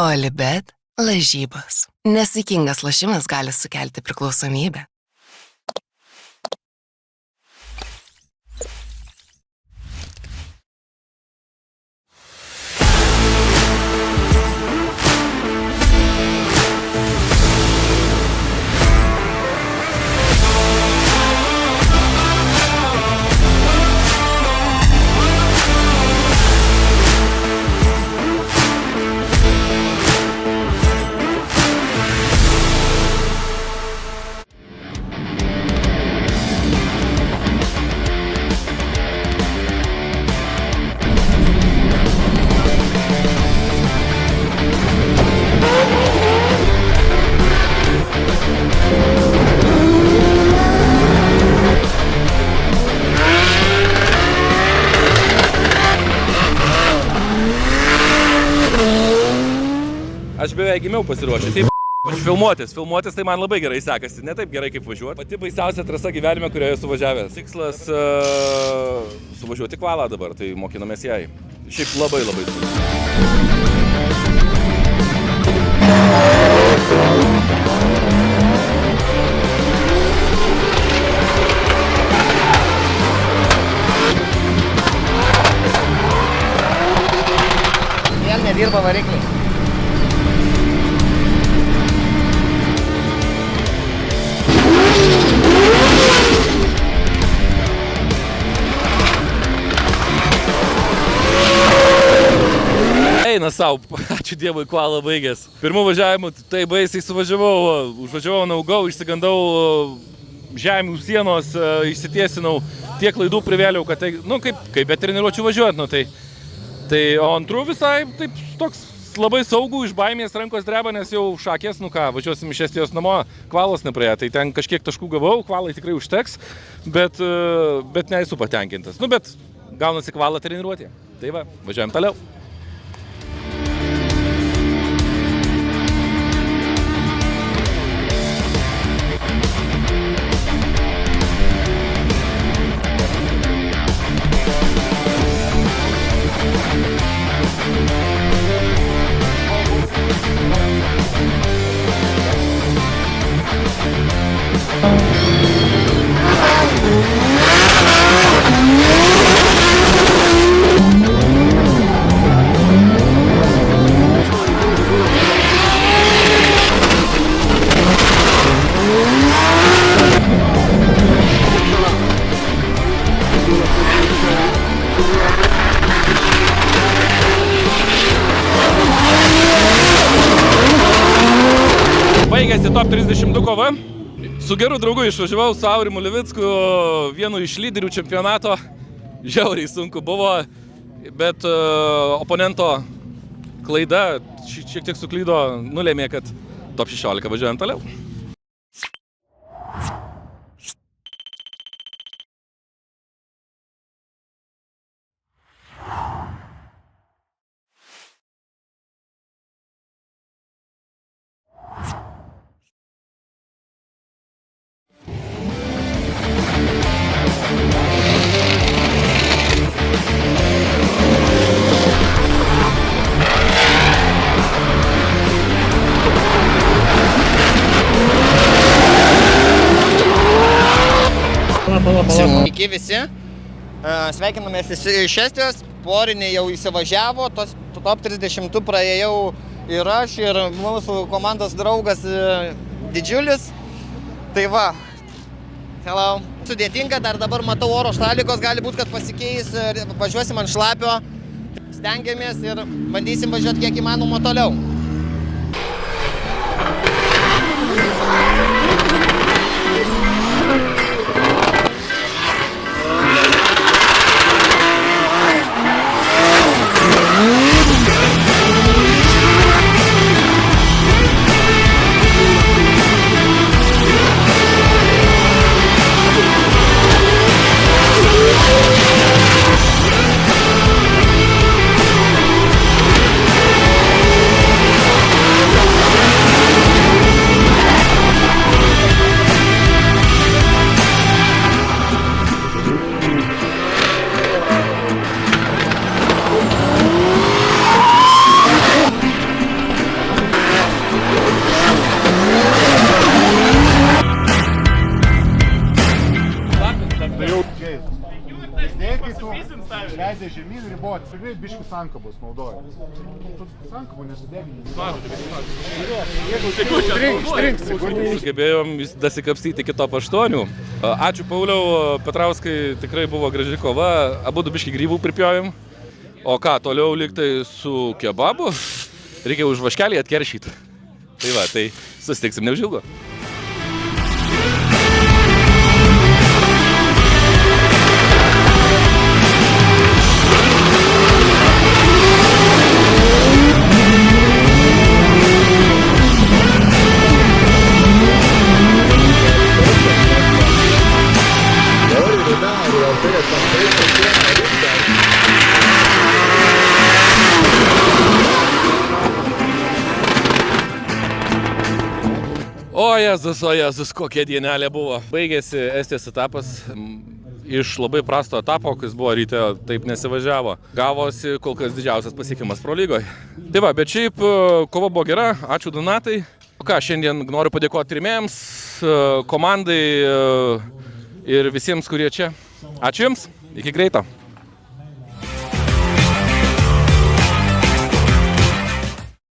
Olibet lažybos. Nesaikingas lošimas gali sukelti priklausomybę. Aš beveik gimiau pasiruošęs. Filmuotis tai man labai gerai sekasi, ne taip gerai kaip važiuoti. Pati baisiausia trasa gyvenime, kurioje suvažiavęs. Tikslas suvažiuoti Kvalą dabar, tai mokinomės jai. Šiaip labai sunku. Vėl nedirba varikliai. Eina savo, ačiū Dievui, Kvalą baigęs. Pirmų važiavimų tai baisiai suvažiavau, užvažiavau Naugau, išsigandau žemių sienos, išsitiesinau, tiek klaidų privėliau, kad tai, kaip be treniruočių važiuoti, tai o antrų visai taip toks labai saugų, iš baimės rankos dreba, nes jau šakės, važiuosim iš Estijos namo, Kvalos nepraėjo, tai ten kažkiek taškų gavau, Kvalai tikrai užteks, bet nesu patenkintas. Bet gaunasi Kvalą treniruoti. Tai va, važiuojam toliau. Baigėsi top 32 kova. Su geru draugu išvažiavau, su Aurimu Levicku, vienu iš lyderių čempionato. Žiauriai sunku buvo, bet oponento klaida šiek tiek suklydo, nulėmė, kad top 16 važiuojam toliau. Iki visi, sveikinamės iš Estijos, porinė jau įsivažiavo, top 30 praėjau ir aš, ir mūsų komandos draugas didžiulis. Tai va, hello. Sudėtinga, dar dabar matau oro štalikos, gali būti, kad pasikeis, važiuosim ant šlapio, stengiamės ir bandysim važiuoti kiek įmanoma toliau. Slidė žemyn riboti, ir greit biškį sankabos naudoja. Tu sankabų nesidegini. Ištrink. Sugebėjom dasikapstyti iki top 8. Ačiū Pauliau, Petrauskai, tikrai buvo graži kova, abu biškį grybų pripjojom. O ką, toliau liktai su kebabu, reikia už vaškelį atkeršyti. Tai va, tai susitiksim neužilgo. O Jėzus, kokia dienelė buvo. Baigėsi Estijos etapas. Iš labai prasto etapo, kuris buvo ryte, taip nesivažiavo. Gavosi kol kas didžiausias pasiekimas Pro lygoje. Tai va, bet šiaip kova buvo gera, ačiū Donatai. O ką, šiandien noriu padėkoti rėmėjams, komandai ir visiems, kurie čia. Ačiū Jums, iki greito.